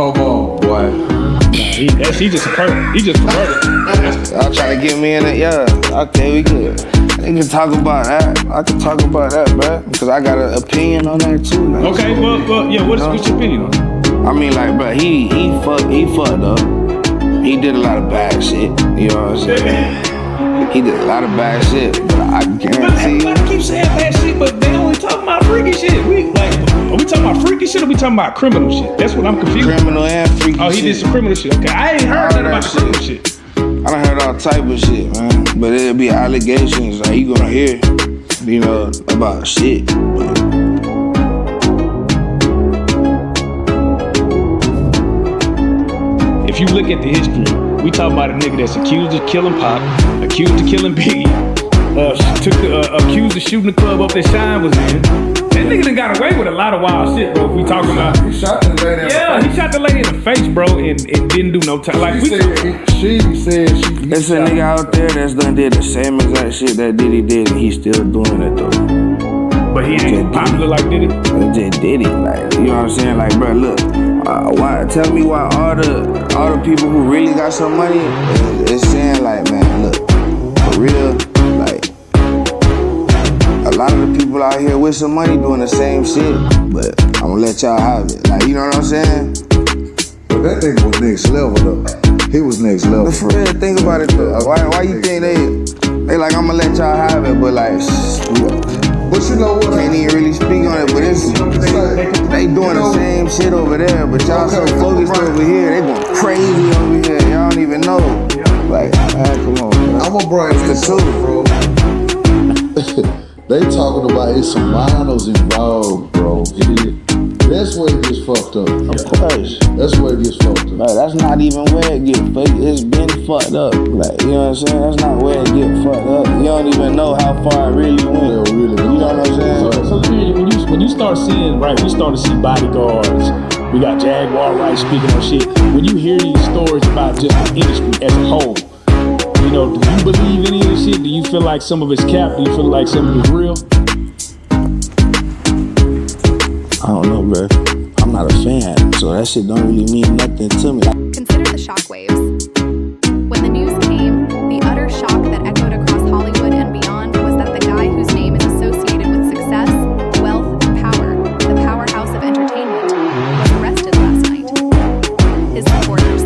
Boy. He just perverted. He just perverted. Y'all trying to get me in it? Yeah. Okay, we good. We can talk about that. I can talk about that, bro. Because I got an opinion on that too. Like, Okay, well, yeah. What's your opinion on it? I mean, like, bro, he fucked up. He did a lot of bad shit. You know what I'm saying? He did a lot of bad shit, but I guarantee. But I keep saying bad shit, but they only talking about freaky shit. Are we talking about freaky shit or we talking about criminal shit? That's what I'm confused. Criminal and freaky shit. Oh, he did some criminal shit. Okay, I ain't heard nothing about criminal shit. I done heard all type of shit, man. But it'll be allegations like you gonna hear, you know, about shit. If you look at the history, we talk about a nigga that's accused of killing Pop, accused of killing Biggie, accused of shooting the club up that Shine was in. That nigga done got away with a lot of wild shit, bro. If we talking about, He shot the lady in the face. he shot the lady in the face, bro, and didn't do no time. Like She said she. There's a nigga out there that's done did the same exact shit that Diddy did, and he's still doing it though. But he ain't popular like Diddy. It just Diddy, like, you know what I'm saying? Like, bro, look, why? Tell me why all the people who really got some money is saying like, man, look, for real, like, a lot of the people out here with some money doing the same shit, but I'm gonna let y'all have it. Like, you know what I'm saying? But that nigga was next level though. He was next level. But for real, think about it though. Why you think they like, I'm gonna let y'all have it, but like, But you know what? Can't even really speak on it, but they doing the same shit over there, but y'all so focused over here, they going crazy over here. Y'all don't even know. Like, man, come on, bro. I'm gonna bring It's the truth, bro. They talking about it's some minors involved, bro. That's where it gets fucked up. Of course. That's where it gets fucked up. Like, that's not even where it get fucked. It's been fucked up. Like, you know what I'm saying? That's not where it get fucked up. You don't even know how far it really went. You know what I'm saying? So when you start seeing, right, we start to see bodyguards. We got Jaguar Wright speaking on shit. When you hear these stories about just the industry as a whole, you know, do you believe any of this shit? Do you feel like some of it's cap? Do you feel like some of it's real? I don't know, bro. I'm not a fan, so that shit don't really mean nothing to me. Consider the shockwaves. When the news came, the utter shock that echoed across Hollywood and beyond was that the guy whose name is associated with success, wealth, and power, the powerhouse of entertainment, was arrested last night. His supporters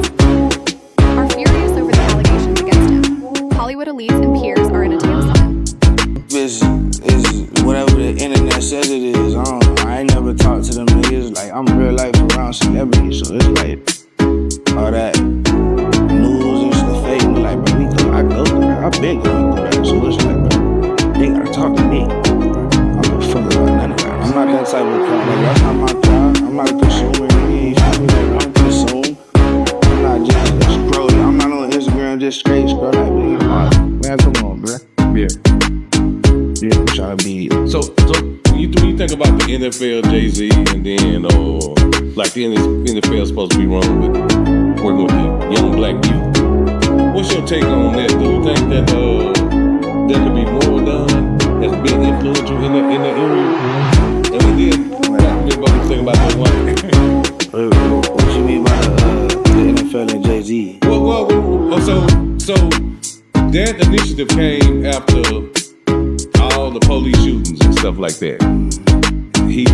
are furious over the allegations against him. Hollywood elites and peers are in a tailspin. Is whatever the internet says it is. I don't know. I ain't never talked to them niggas. Like, I'm real life around celebrities, so it's like all that news and stuff fake. Like, bro, I go through that. I've been going through that, so it's like, bro, they gotta talk to me. I don't fuck about none of that. I'm not that type of crowd. Like, that's not my crowd. I'm not a consumer. You feel me? Like, I don't consume. I'm not just scrolling. I'm not on Instagram just straight scroll. Like, man, come on, bro. Yeah. Yeah, I'm trying to be. So when you think about the NFL, Jay-Z, and then like the NFL supposed to be wrong with working with the young black youth, what's your take on that? Do you think that there could be more done that's been influential in the area? And then talk to me about the thing about the one. What you mean by the NFL and Jay-Z? Well, so that initiative came after all the police shootings and stuff like that. He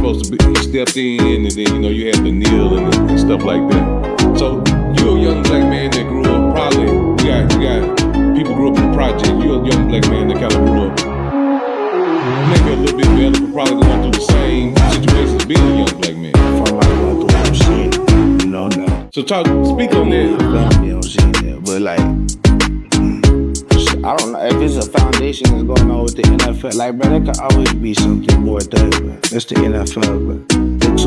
stepped in, and then, you know, you had the kneel and stuff like that. So you're a young black man that grew up, probably, you got people grew up in the project. You're a young black man that kind of grew up maybe a little bit better, but probably going through the same situation as being a young black man. From like going through some shit, you know that. So speak on that. Family don't see that, but like, I don't know if it's a foundation that's going on with the NFL. Like, bro, there could always be something more there, but it's the NFL, but it's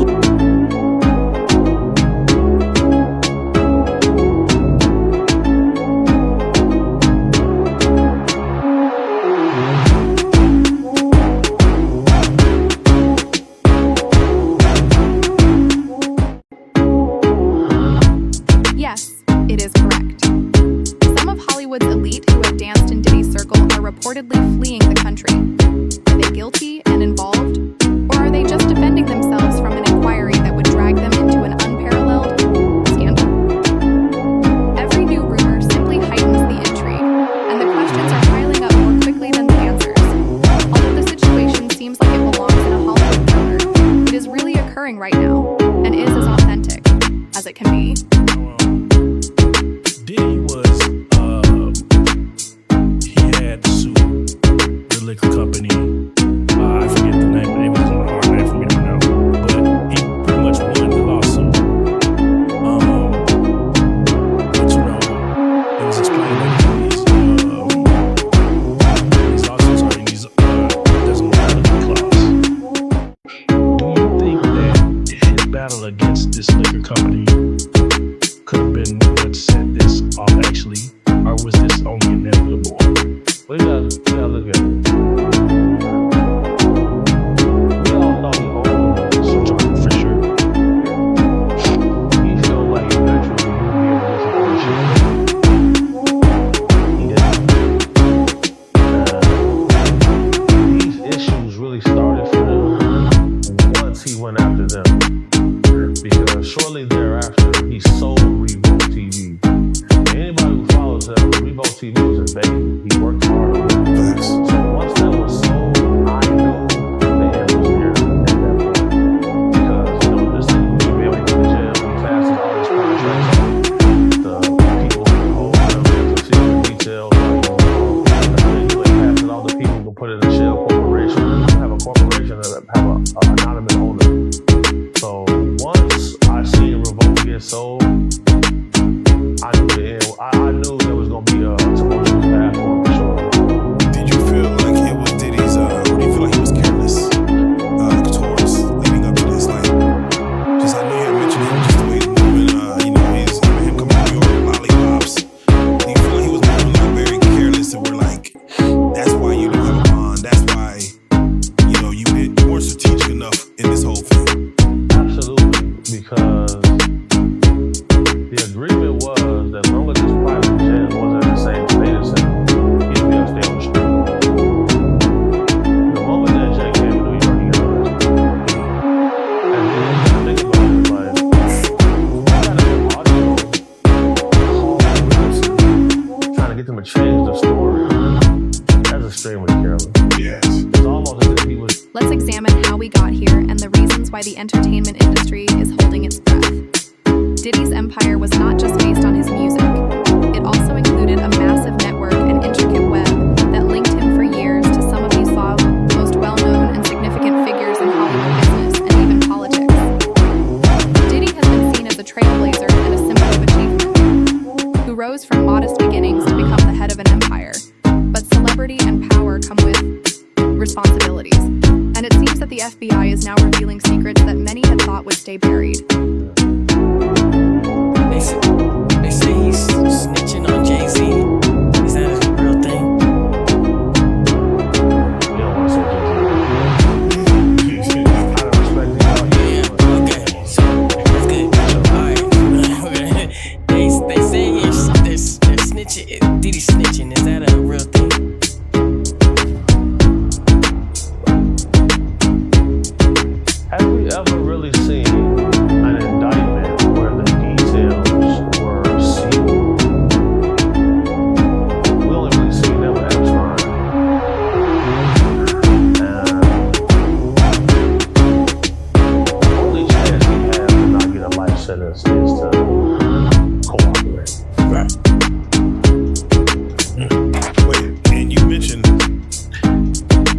Yes, it is correct. Some of Hollywood's elite who have danced in Diddy's circle are reportedly fleeing the country. Are they guilty and involved? Or are they just defending themselves from an inquiry that would drag them into an unparalleled as it can be. Diddy was, he had to sue the liquor company. I forget the name, it was a hard name for me to pronounce, but he pretty much won the lawsuit. But you know, it was explained that these lawsuits are in these doesn't matter clause. Do you think that his battle against this liquor company could have been what set this off actually, or was this only inevitable? We gotta look at it. We all know he owned So for sure. He felt like eventually he would be able to support shit. He didn't. These issues really started for him once he went after them. Because shortly thereafter, he sold Revolt TV. Anybody who follows him, Revolt TV was his baby. He worked hard on that. So once that was sold, I knew the end was near at that point. Because, you know, this thing was be able to go to jail, he passed his artist contracts on. The people who hold him to see the details, he passed it all the people who put it in a shell corporation. You have a corporation that have an anonymous owner. So once I seen Revolt get sold, I knew the end. I knew there was gonna be a tumultuous path for him for sure. Did you feel like it was Diddy's, or do you feel like he was careless towards leading up to this? Like, just I know you had mentioned him just the way he's moving, you know, him coming to New York, lollipops. Do you feel like he was moving like very careless and we're like, that's why you don't have a bond, that's why, you know, you weren't strategic enough in this whole thing? Absolutely, because the agreement was that as long as this private jet wasn't in the same state as him, he'd be able to stay on the street. The moment that jet came to New York, he got arrested. And then you gotta think about it, like, you gotta go audio, call witnesses, trying to get them to change the story. That's extremely careless. Yes. It's almost as if he was. Let's examine how we got here and the reasons why the entertainment industry is holding its breath. Diddy's empire was not just based on his music. It also included a massive network and intricate web that linked him for years to some of the most well-known and significant figures in Hollywood business and even politics. Diddy has been seen as a trailblazer and a symbol of achievement, who rose from modest beginnings to become the head of an empire. But celebrity and power come with responsibilities, and it seems that the FBI is now revealing secrets that many had thought would stay buried. They say he's snitching on Jay-Z. Is that a real thing? You don't want to say Jay-Z. Out of respect to y'all. Yeah, okay. So, that's good. Alright. They say they're snitching. Diddy snitching. Is that a real thing? Have we ever really seen an indictment where the details were sealed? We only really seen that with Epstein. The only chance he has to not get a life sentence is to cooperate. Right. Wait, and you mentioned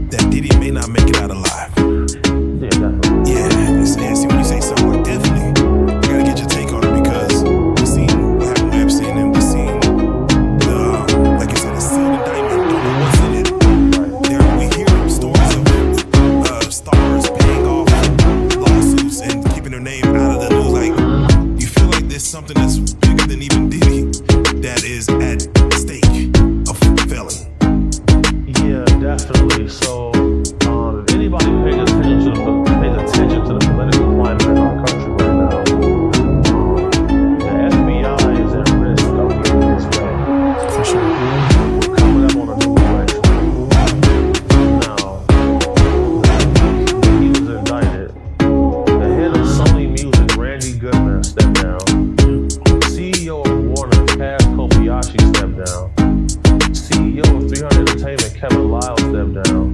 that Diddy may not make it out alive. Yeah, definitely. Yeah, see when you say something like definitely, I gotta get your take on it because we've seen what happened with Epstein and we've seen the, like I said, a sealed indictment, don't know what's in it. We hear stories of stars paying off lawsuits and keeping their name out of the news. Like, you feel like there's something that's bigger than even Diddy that is at stake of felon. Yeah, definitely. So, if anybody pays attention to the political climate in our country right now, the FBI is at risk of getting this back. For sure. We're coming up on a new election. Now, when he was indicted, the head of Sony Music, Randy Goodman, stepped down. CEO of Warner, Kaz Kobayashi, stepped down. CEO of 300 Entertainment, Kevin Lyle, stepped down.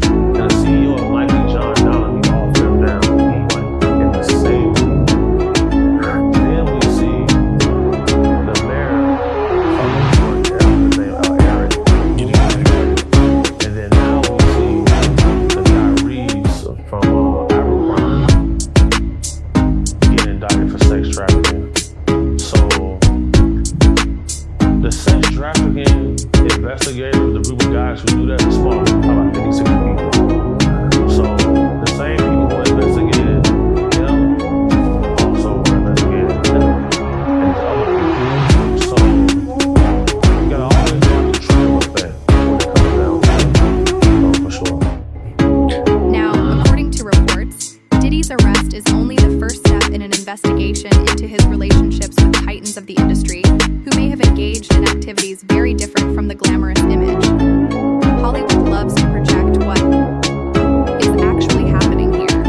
of the industry who may have engaged in activities very different from the glamorous image. Hollywood loves to project what is actually happening here.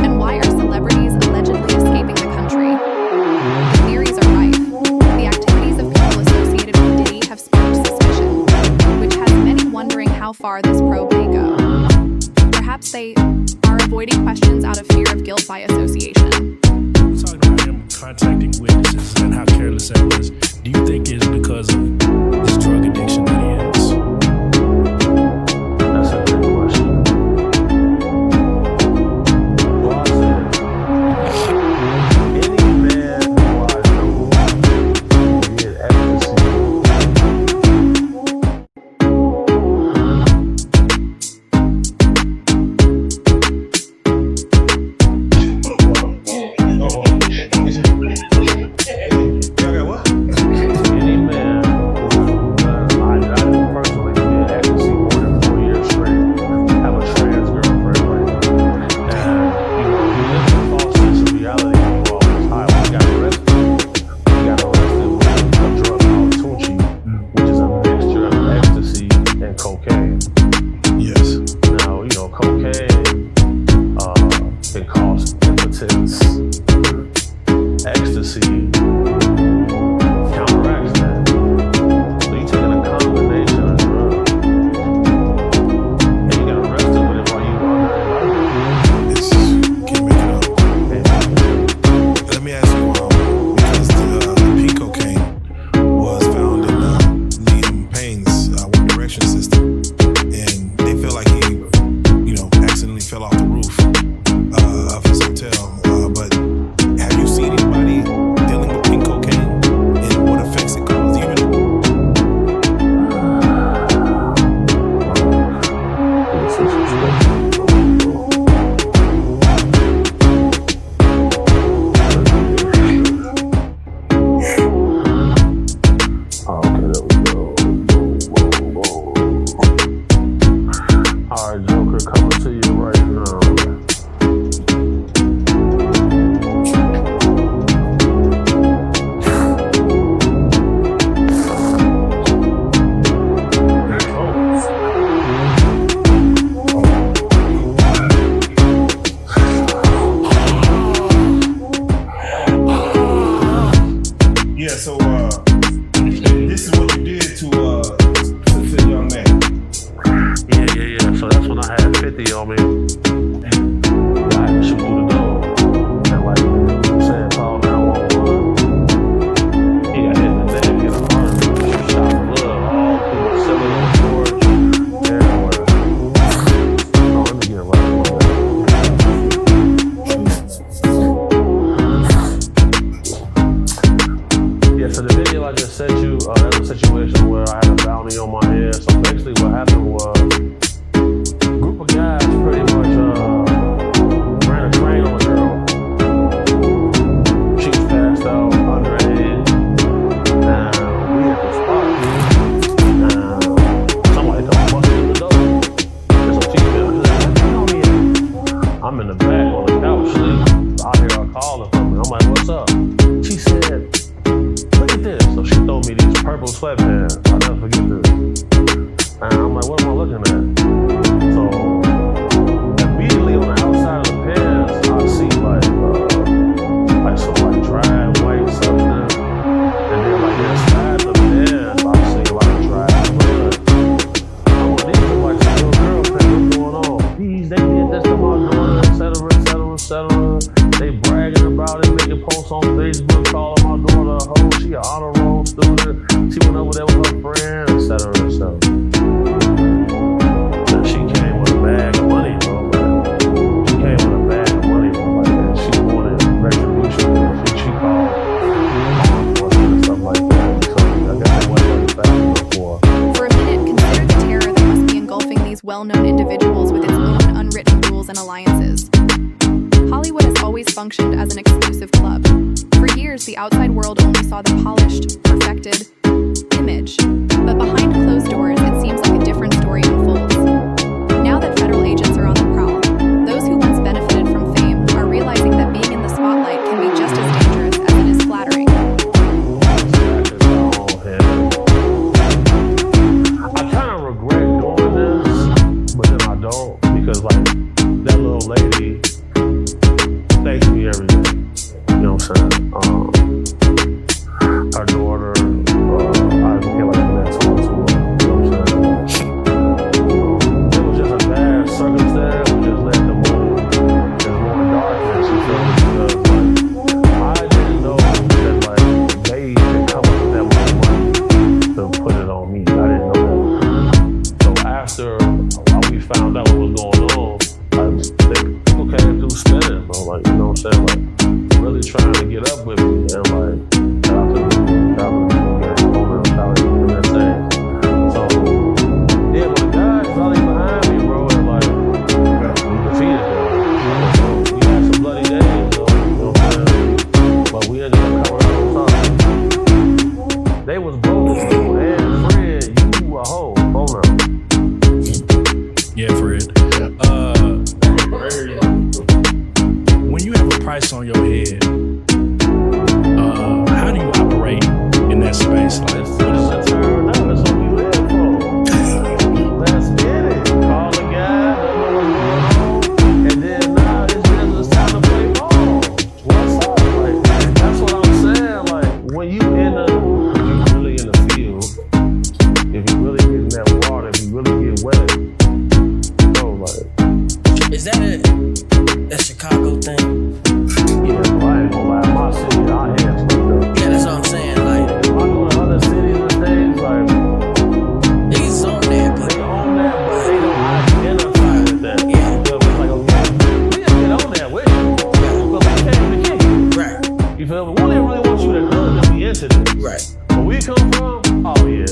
And why are celebrities allegedly escaping the country? The theories are rife. The activities of people associated with Diddy have sparked suspicion, which has many wondering how far this probe may go. Perhaps they are avoiding questions out of fear of guilt by association. Talking about him contacting witnesses and how careless that was. Do you think it's because of this drug addiction that he has? That's a great question. Well, I'll say this. Any man who I know who did ecstasy any man who I know personally who did ecstasy more than 4 years straight have a trans girlfriend right now. And, he lives in a false sense of reality when he was high. When he got arrested with a drug called Tunchi, which is a mixture of ecstasy and cocaine. Yes. Now, cocaine can cause impotence. Ecstasy counteracts that. So you taking a combination of drugs, and you got arrested with it while you were under It's can't make it up. Let me ask you, because the pink cocaine was found in Liam Payne's One Direction system, and they feel like he, accidentally fell off the roof of his hotel. But have you seen anybody dealing with pink cocaine and what effects it causes? Okay, there we go. Alright, Joker, coming to you right now. Yeah, so this is what you did to the young man. Yeah. So that's when I had 50 on me. I had to shoot through the door. And like the dude said, call 911. He got hit in the neck, hit a heart, shot blood, all through the ceiling on the porch, everywhere. Oh, let me get it right. Yeah, so the video I just sent you, that's a situation where I had a bounty on my head. So basically what happened was, a group of guys pretty much ran a train on a girl. She was passed out, underage, and we at the spot. And somebody come busting through the door. There's a female, she's like, "What on me at?" I'm in the back on the couch sleep. I hear her calling from me. I'm like, "What's up?" She said, "Look at this." So she threw me these purple sweatpants. I'll never forget this. And I'm like, "What am I looking at?" So immediately on the outside of the pants, I see like some dry white substance. And then like inside the pants, I see like dry blood. I'm like, these look like some little girl pants. What's going on? They did this to my daughter, etc. They bragging about it, making posts on Facebook, calling my daughter a hoe. She an honor roll student. She went over there with her friend, etc. And she came with a bag of money, bro. She came with a bag of money, bro. Like, and she wanted retribution. She called law enforcement and stuff like that. So I guess they wasn't really fast enough for her. For a minute, consider the terror that must be engulfing these well-known individuals with its own unwritten rules and alliances. Hollywood has always functioned as an exclusive club. For years, the outside world only saw the polished, perfected image. But behind closed doors, it seems like a different story unfolds. Now that federal agents are on the prowl, those who once benefited from fame are realizing that being in the spotlight can be just as dangerous as it is flattering. Right. Where we come from, oh yeah.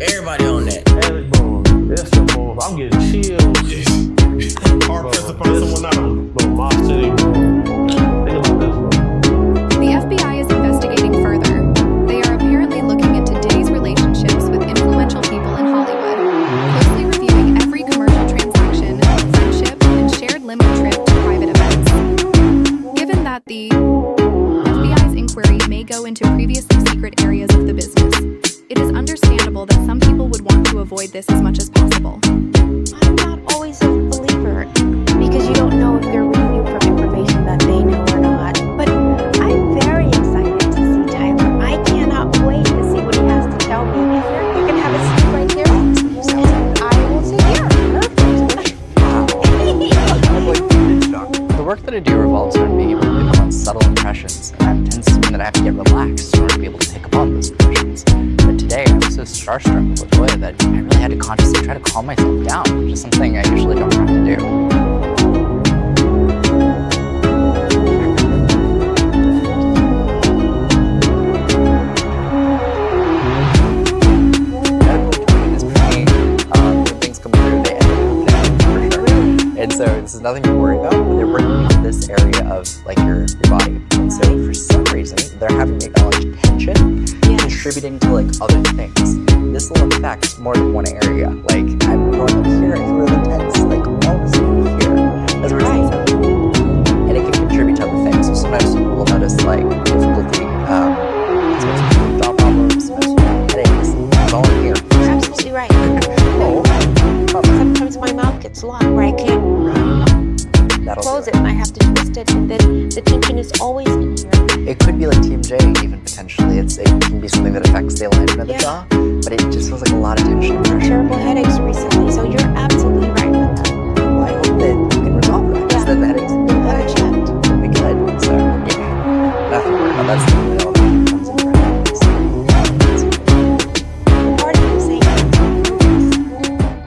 Everybody on that. Hey, bro, it's the most. I'm getting chills. Hard pressed to find someone out. Bro, my city, bro. Think about this, bro. The FBI is investigating further. They are apparently looking into Diddy's relationships with influential people in Hollywood, closely reviewing every commercial transaction, friendship, and shared limo trip to private events. Given that the FBI's inquiry may go into previously secret areas of the business, it is understandable that some people would want to avoid this as much as possible. I'm not always a believer because you don't know if they're reading you from information that they know or not. But I'm very excited to see Tyler. I cannot wait to see what he has to tell me. You can have a seat right here. And I will sit here. Perfect. The work that I do revolves around being able to pick up on subtle impressions, and that tends to mean that I have to get relaxed in order to be able to pick up on those impressions. But today, I was so starstruck with Latoya that I really had to consciously try to calm myself down, which is something I usually don't have to do. So this is nothing to worry about, but they're bringing you to this area of like your body. And so for some reason, they're having me acknowledge tension, contributing to like other things. This will affect more than one area. Like I'm going up here, I feel really tense, like all of a sudden here. As a result, and it can contribute to other things. So sometimes people will notice like difficulty, sometimes jaw problems, sometimes headaches. It's all in here. You're absolutely right. Sometimes my mouth gets locked where I can't close it and I have to twist it, and then the tension is always in here. It could be like TMJ even potentially. It can be something that affects the alignment of the jaw, but it just feels like a lot of tension and pressure. Terrible headaches recently, so you're absolutely right with that. Well, I hope that you can resolve that. Yeah. So that the headaches will be better. Will be good. So yeah, nothing to worry about. That's really all that comes in for headaches. Part of you saying that,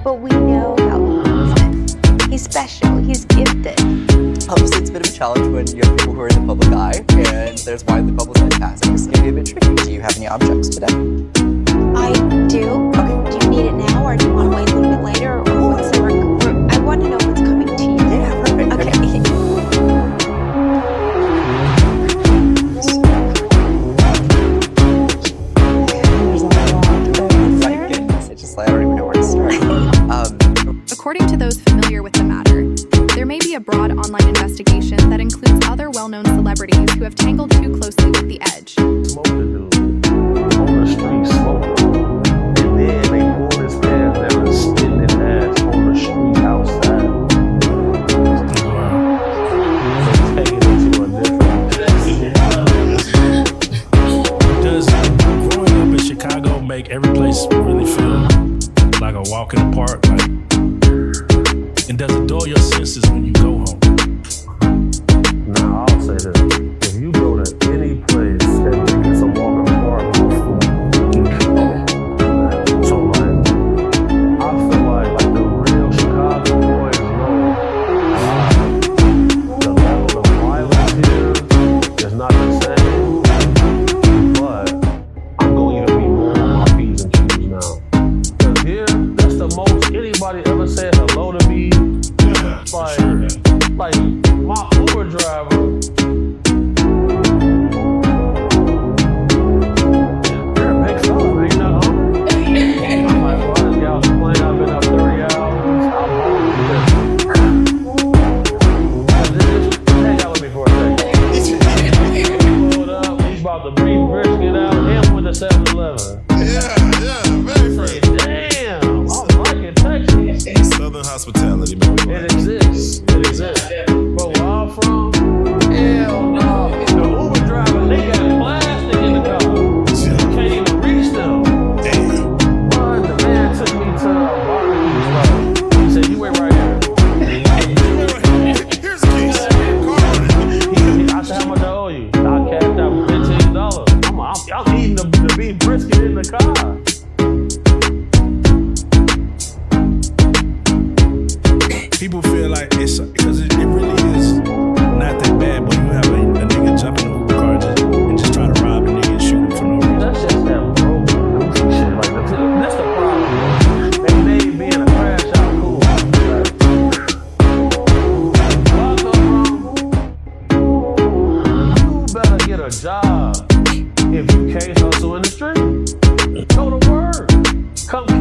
but we know how he is it. He's special. He's gifted. Obviously, it's a bit of a challenge when you have people who are in the public eye and there's widely publicized passings. It can be a bit tricky. Do you have any objects today? I do. Okay. Do you need it now, or do you want to wait a little bit later, or what's the? I want to know what's coming to you. Yeah, perfect. Okay. My goodness, it's just like I don't even know where to start. According to those familiar with the matter, there may be a broad online investigation that includes other well-known celebrities who have tangled too closely with the edge. Smoke the dude on the street, smoke him. And then they pull his pants down and spin his ass on the street outside. They take it into a different. Does growing up in Chicago make every place really feel like a walk in the park? Like, and does it dull your senses when you go home? Nah, I'll say this. If you go to any place and think it's a walk in the park, you're a fool. So like, I feel like the real Chicago boys know the level of violence here is not the same, but I'm going to even be more on my P's and Q's now. Cause here, that's the most anybody ever said hello to me. Like my Uber driver. You're a big fella, man. You're not hungry. I'm like, well, this gal's playing. I've been up 30 hours. I'm hungry. Just hang out with me for a second. He pulled up. He's about to bring brisket out. And with the 7-Eleven. Yeah, very fresh. Damn, I'm liking Texas. Southern hospitality, man. It exists. It exists. But where I'm from, hell no. The Uber driver, they got plastic in the car. You can't even reach them. Damn. But the man took me to a barbecue spot. He said, you wait right here. Here's the keys. Car running. I said, how much I owe you? I cashed out $15. I'm eating the beef brisket in the car. People feel like it's because it really is not that bad, but you have a nigga jump in the Uber car and just try to rob a nigga and shoot him for no reason. That's just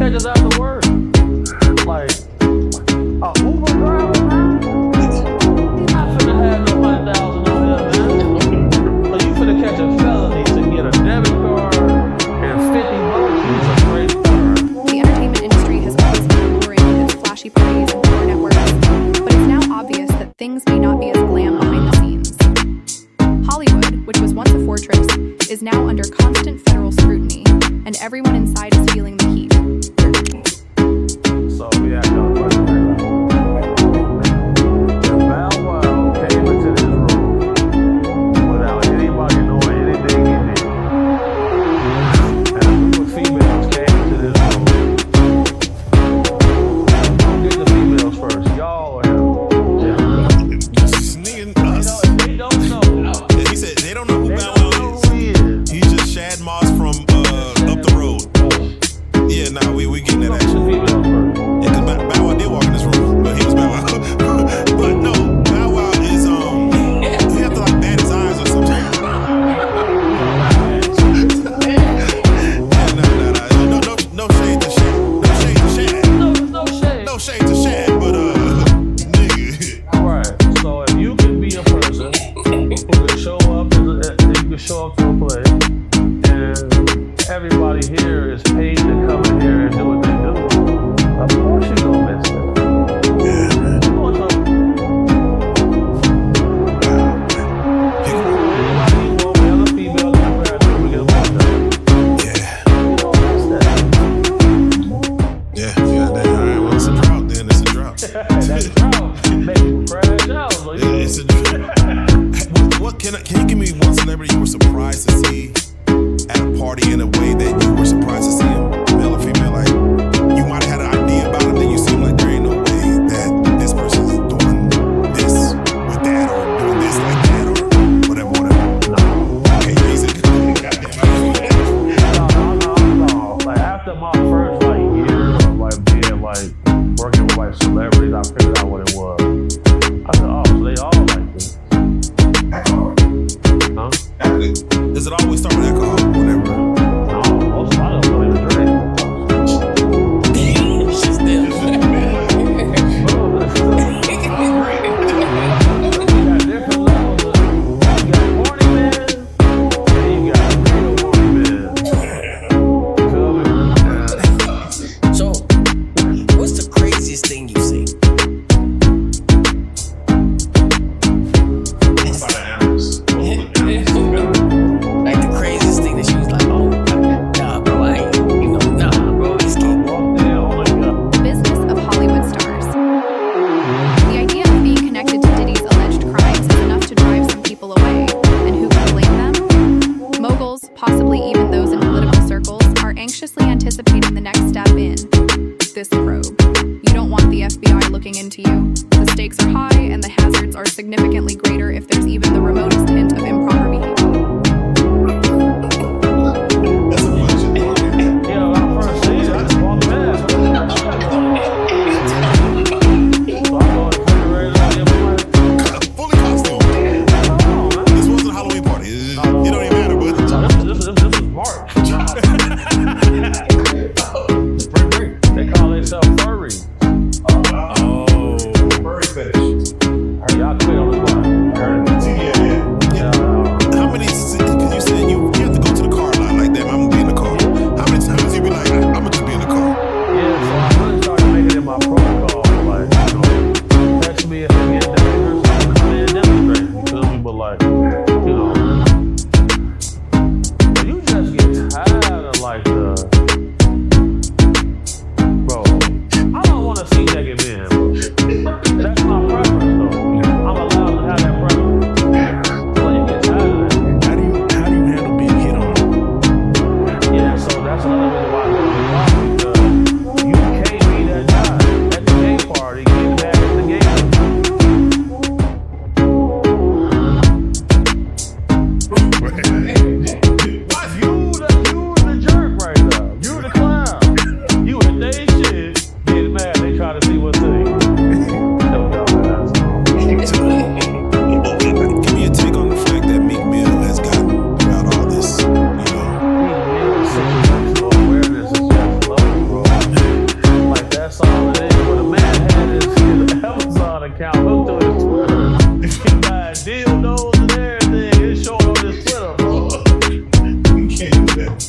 that just after work. Like, a Uber driver, man? He's not finna have no 100,000 on him, man. So you finna catch a felony to get a debit card and $50. He's a great car. The entertainment industry has always been alluring with its flashy parties and power networks, but it's now obvious that things may not be as glam behind the scenes. Hollywood, which was once a fortress, is now under constant federal scrutiny, and everyone inside is feeling the heat. So we ask y'all a question right now. If Bow Wow came into this room without anybody knowing anything he did, and a group of females came into this room, who's gonna get the females first? Y'all or him? They don't know. He said they don't know who Bow Wow is. Who he is. He's just Shad Moss from up the road. Yeah, nah, we getting that action. Females first. Yeah, cause Bow Wow did walk in this room, but he was Bow Wow. But no, Bow Wow is he have to like bat his eyes or something. Yeah, no shade to Shad. No shade to Shad. No shade. No shade to Shad, but nigga. Right. So if you can be a person who can show up, you can show up to a place, and everybody here is paid to come in here and do what they do, of course you gonna miss it. Yeah, man. You want to anybody you want, male or female, doesn't matter, we get one done. Yeah. You gonna miss that. Yeah, that. All right, well, it's a drought then. It's a drought. That drought make you crash out. So you Yeah, it's a drought. What can you give me one celebrity you were surprised to see at a party in a way that you were surprised to see him, male or female? Like, you might have had an idea about him, then you seem like there ain't no way that this person's doing this with that, or doing this like that, or whatever. No. Okay, basic. No. Like after my first year of being working with celebrities, I figured out what it was. I said, oh, so they all like this. Huh? Does it always start with alcohol? Whatever. No, most of them don't even drink. It's just them. You got different levels of, you got horny men, and you got real horny men. You feel me? So, what's the craziest thing you've seen? Like the craziest thing that she was like, oh, nah, bro, I ain't, nah, bro, this kid. The business of Hollywood stars. The idea of being connected to Diddy's alleged crimes is enough to drive some people away, and who can blame them? Moguls, possibly even those in political circles, are anxiously anticipating the next step in this probe. You don't want the FBI looking into you. The stakes are high, and the hazards are significantly greater if there's even the remotest hint of improper behavior. That's a question. Yeah, when I first seen it, I just walked past. So I go to the refrigerator, I get my Fully costume. This wasn't a Halloween party. It don't even matter, but This is March. They call themselves furry. furry fetish. Y'all clear on this one. Yeah. How many? Because you said you have to go to the car lot like that. I'm gonna be in the car. How many times you be like, I'm gonna just be in the car? Yeah, so I really started making it my protocol. Like, text me if it gets dangerous, I'm gonna come in and demonstrate. You feel me? But but you just get tired of bro, I don't want to see naked men, bro. That's my preference, though. I'm allowed to have that preference. So you get tired of that. How do you handle being hit on? Yeah, so that's another reason why I go to the car, because you can't be that guy at the gay party getting mad at the gay You the jerk right now. You the clown. You and they shit getting mad. They try to see what thing. Give me a take on the fact that Meek Mill has gotten throughout all this, Meek Mill's situational awareness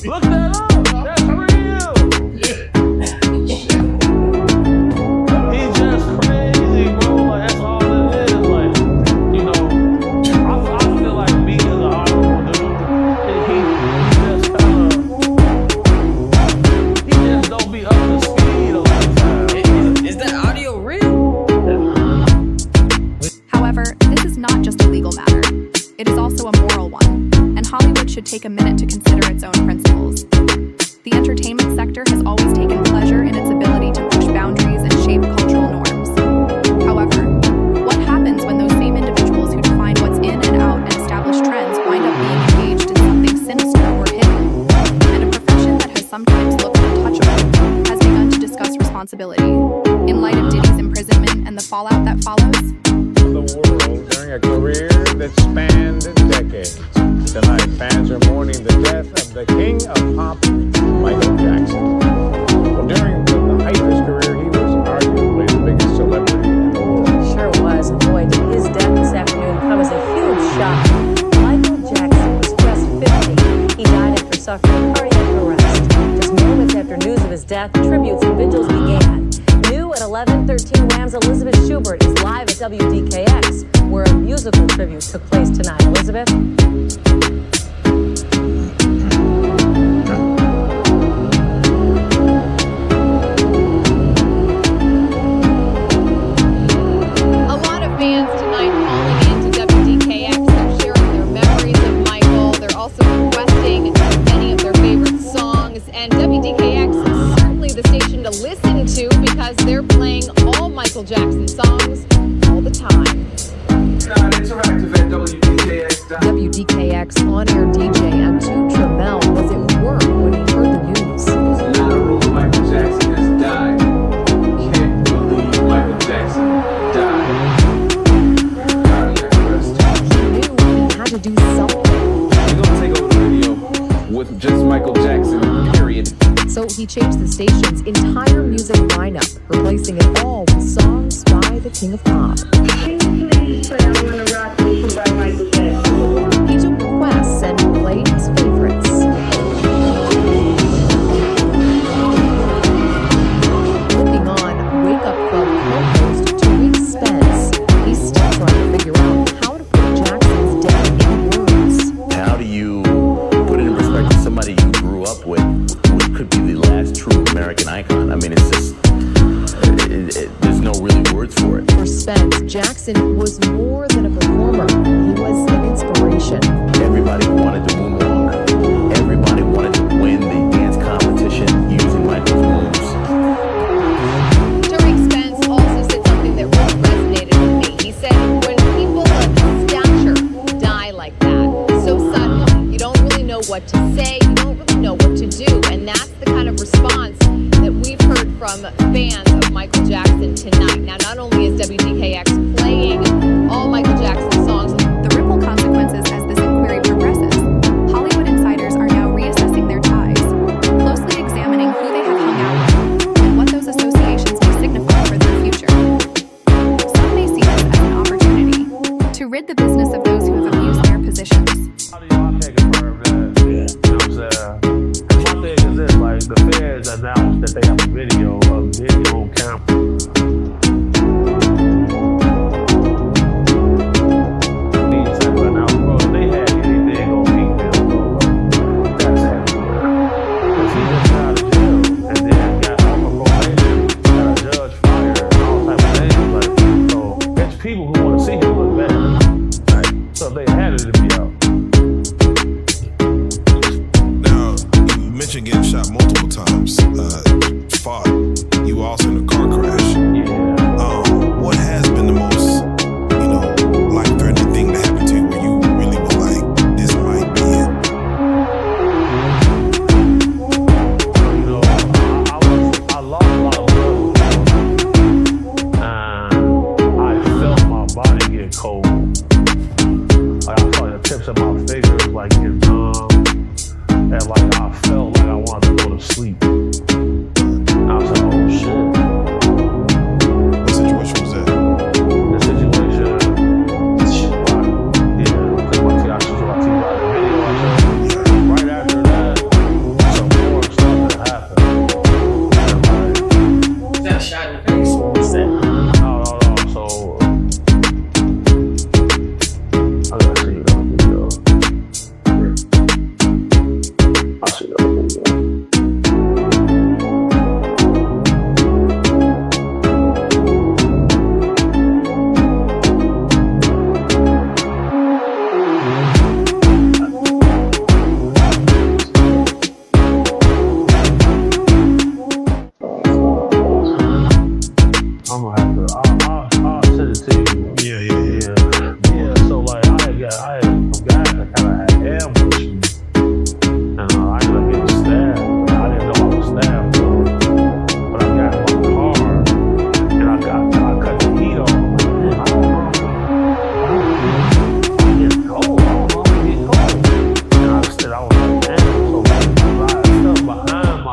Look that up. That's real. He's just crazy, bro. Like, that's all it is. Like, you know, I feel like me as an honorable dude, he just don't be up to speed a lot of times. Is that audio real? However, this is not just a legal matter. It is also a moral one, and Hollywood should take a minute to consider its own principles. The entertainment sector has always taken pleasure in its ability to push boundaries and shape cultural norms. However, what happens when those same individuals who define what's in and out and establish trends wind up being engaged in something sinister or hidden? And a profession that has sometimes looked untouchable has begun to discuss responsibility. In light of Diddy's imprisonment and the fallout that follows, the world during a career that spanned decades. Tonight, fans are mourning the death of the king of pop, Michael Jackson. Well, during the height of his career, he was arguably the biggest celebrity in the world. Sure was. And boy, did his death this afternoon come as a huge shock. Michael Jackson was just 50. He died after suffering cardiac arrest. Just moments after news of his death, tributes and vigils began. New at 11:13 Wham's Elizabeth Schubert is live at WDKX, where a musical tribute took place tonight. Elizabeth? A lot of fans tonight calling into WDKX. They're sharing their memories of Michael. They're also requesting many of their favorite songs. And WDKX is certainly the station to listen to because they're playing all Michael Jackson songs all the time. Interactive at WDKX. WDKX on-air DJ Atu Trammell was at work when he heard the news. Not a rumor Michael Jackson has died. Can't believe Michael Jackson died. Cardiac arrest. He knew he had to do something. We're gonna take over the radio with just Michael Jackson, period. So he changed the station's entire music lineup, replacing it all with songs by the King of Pop. He took requests and played his favorites. Looking on, Wake Up Club co-host Tariq Spence, he's still trying to figure out how to put Jackson's death in words. How do you put it in perspective somebody you grew up with, who could be the last true American icon? I mean, it's just, there's no really words for it. For Spence, Jackson was more than a performer. He was an inspiration. Everybody wanted to moonwalk. Everybody wanted to win the dance competition using Michael's moves. Tariq Spence also said something that really resonated with me. He said, when people of stature die like that, so suddenly, you don't really know what to say, you don't really know what to do, and that's the kind of response that we've heard from fans of Michael Jackson tonight. Now, not only is WDKX playing all Michael Jackson songs, the ripple consequences as this inquiry progresses. Hollywood insiders are now reassessing their ties, closely examining who they have hung out with and what those associations may signify for their future. Some may see this as an opportunity to rid the business of those who have abused their positions. How do y'all take confirm that? Yeah. You know what I'm saying? My thing is this, like, the feds announced that they have a video of Diddy on camera. These type of announcements, bro, if they had anything on Peakville, bro, that's everywhere. Because he just got out of jail and then got off of probation, got a judge fired, and all type of things. Like, so there's people who want to see him look bad. Right? So if they had it to be out. Now, you mentioned getting shot multiple times. Fought. You were also in a car crash. Yeah. What has been the most, life-threatening thing that happened to you where you really were like, this might be it? I lost a lot of blood. And I felt my body get cold. Like, I felt the tips of my fingers like get numb. And like I felt like I wanted to go to sleep. I was like, oh shit. What situation was that? The situation, right after that,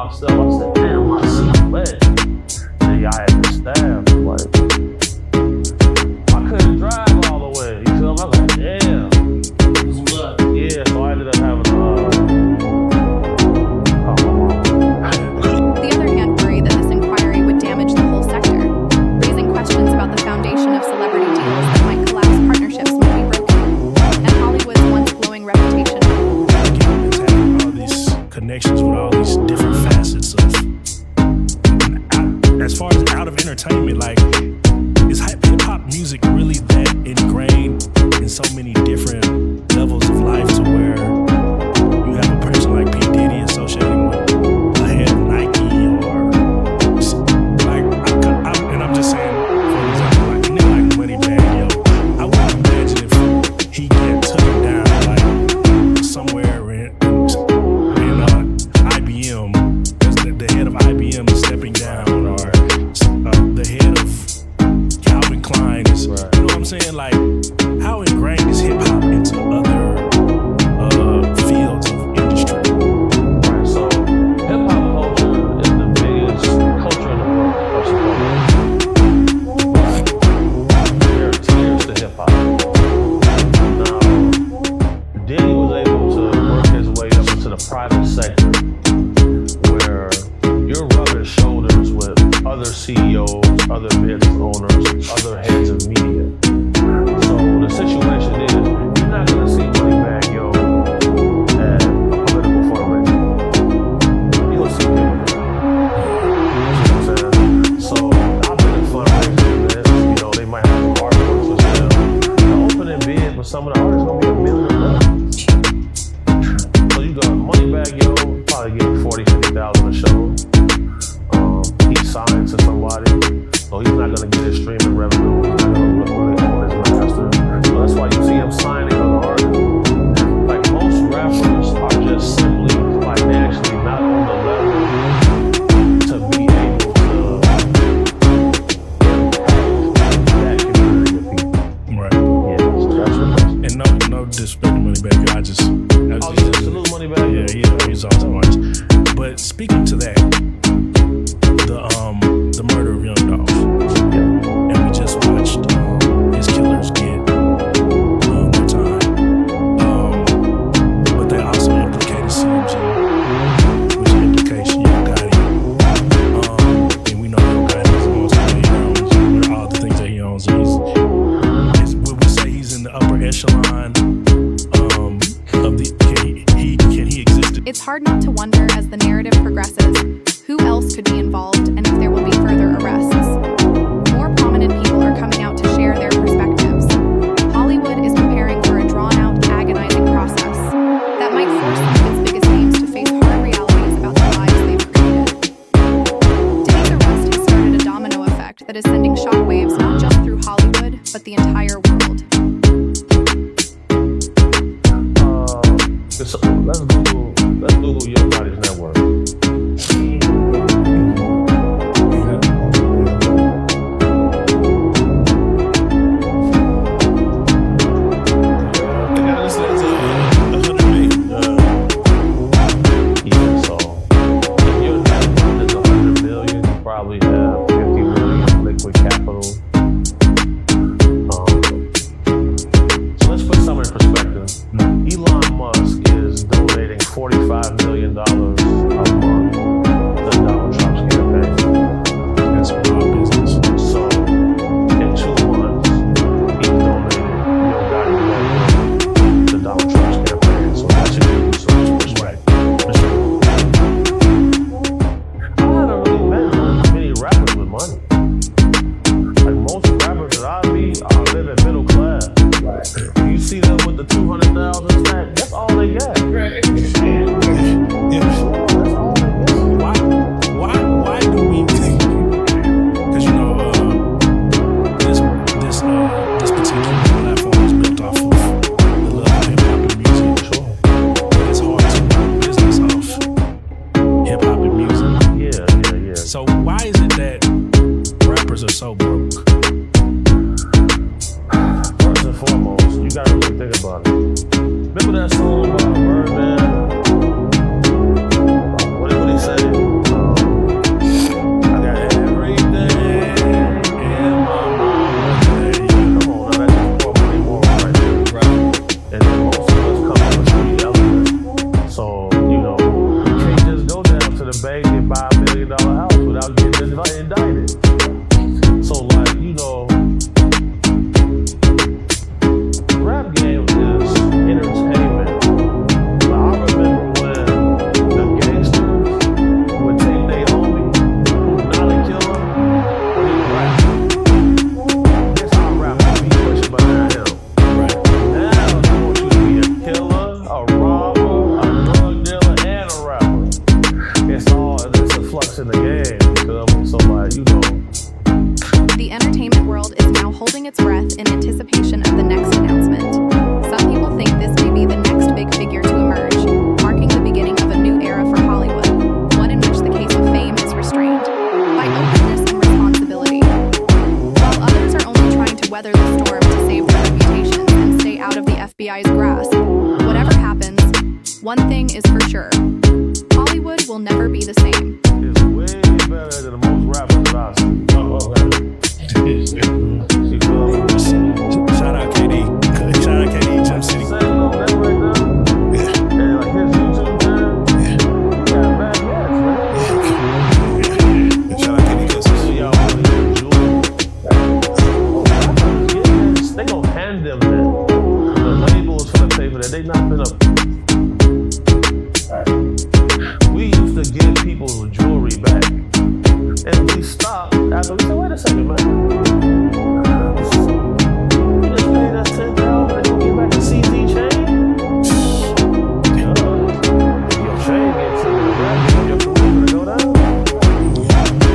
myself. I said, damn, my seat wet. Then I had the staff, like, I couldn't drive all the way. You feel me? I was like, damn. Yeah, so I ended up having The other hand worry that this inquiry would damage the whole sector, raising questions about the foundation of celebrity deals that might collapse, partnerships might be broken, and Hollywood's once glowing reputation. It's having all these connections with all these different facets of, as far as out of entertainment, like, is hip-hop music really that ingrained in so many different levels of life to where you have a person like P. Diddy associating with a head of Nike or like, and I'm just saying, for example, like a nigga like Moneybagg Yo, I wouldn't imagine if he get taken down like somewhere in IBM, as the head of IBM is stepping down, or the head of Calvin Klein is, right. You know what I'm saying? Like, how ingrained is hip hop into other fields of industry? Right, so hip hop culture is the biggest culture in the world, first and foremost. But there are tiers to hip hop. Now, Diddy was able to work his way up into the private sector, where you're rubbing shoulders with other CEOs, other business owners, other heads of media. So the situation is, you're not gonna see Moneybagg Yo at a political fundraiser. You'll see Diddy there. You know what I'm saying? So I've been in fundraising events, you know, they might have some artworks for sale. The opening bid for some of the artists gonna be $1 million. So you got Moneybagg Yo, probably get 40,000-50,000 a show. He's signed to somebody, so he's not gonna get his streaming revenue. He's not gonna really own his master. So that's why you see him signing other artists. Like, most rappers are just simply financially not on the level to be able to impact that community of people. Right. Yeah, so that's what that's. And no disrespect to Moneybagg Yo, I just Salute Moneybagg Yo. Yeah, he's awesome artist. But speaking to that, the murder of Young Dolph, and we just watched his killers get their time, but they also implicated CMG, which implicates Young Gotti, and we know Young Gotti owns what he owns, all the things that he owns. Would we say he's in the upper echelon of the? Can he exist? It's hard not to wonder as the narrative progresses who else could be involved and if there will be further arrests. More prominent people are coming out to share their perspectives. Hollywood is preparing for a drawn-out, agonizing process that might force some of its biggest names to face hard realities about the lives they've created. Diddy's arrest has started a domino effect that is sending shockwaves not just through Hollywood, but the entire world. Let's Google Young Gotti's net worth. Probably have 50 million liquid capital. to the bank and buy $1 million house without getting indicted. So like, you know, rap game is entertainment. But I remember when the gangsters would take their homie who's not a killer and he rap. That's how rap would be pushing behind him. Right. Now they want you to be a killer, a robber, a drug dealer, and a rapper. It's a flux in the game. So like, you know. The entertainment world is now holding its breath in anticipation of the next announcement. Some people think this may be the next big figure to emerge, marking the beginning of a new era for Hollywood, one in which the case of fame is restrained by openness and responsibility. While others are only trying to weather the storm to save their reputations and stay out of the FBI's grasp, whatever happens, one thing is for sure: Hollywood will never be the same. It's way better than the most rappers that I see. Shout out KD. Shout out KD, Jump City. And like his YouTube channel, he got bad guys, man. Shout out KD Cousins. So y'all really jewelry. They gon' hand them that. The label is finna pay for that. They not finna. We used to give people jewelry back. And we stopped after we said, wait a second, man. You just paid us $10,000 and you get back a CZ chain? Your chain gets to the back, your career gonna go down.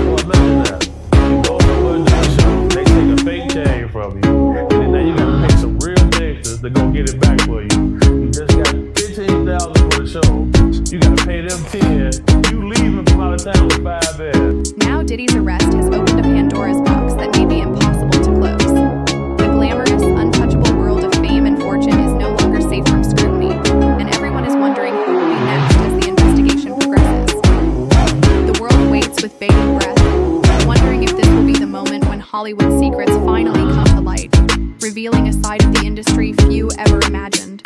Well, imagine that. You go somewhere to the show, they take a fake chain from you, and then now you gotta pay some real gangsters to go get it back for you. You just got $15,000 for the show. You gotta pay them 10. You leaving from out of town with 5 bands. Now Diddy's arrest has opened a Pandora's box that may be impossible to close. The glamorous, untouchable world of fame and fortune is no longer safe from scrutiny, and everyone is wondering who will be next as the investigation progresses. The world waits with bated breath, wondering if this will be the moment when Hollywood secrets finally come to light, revealing a side of the industry few ever imagined.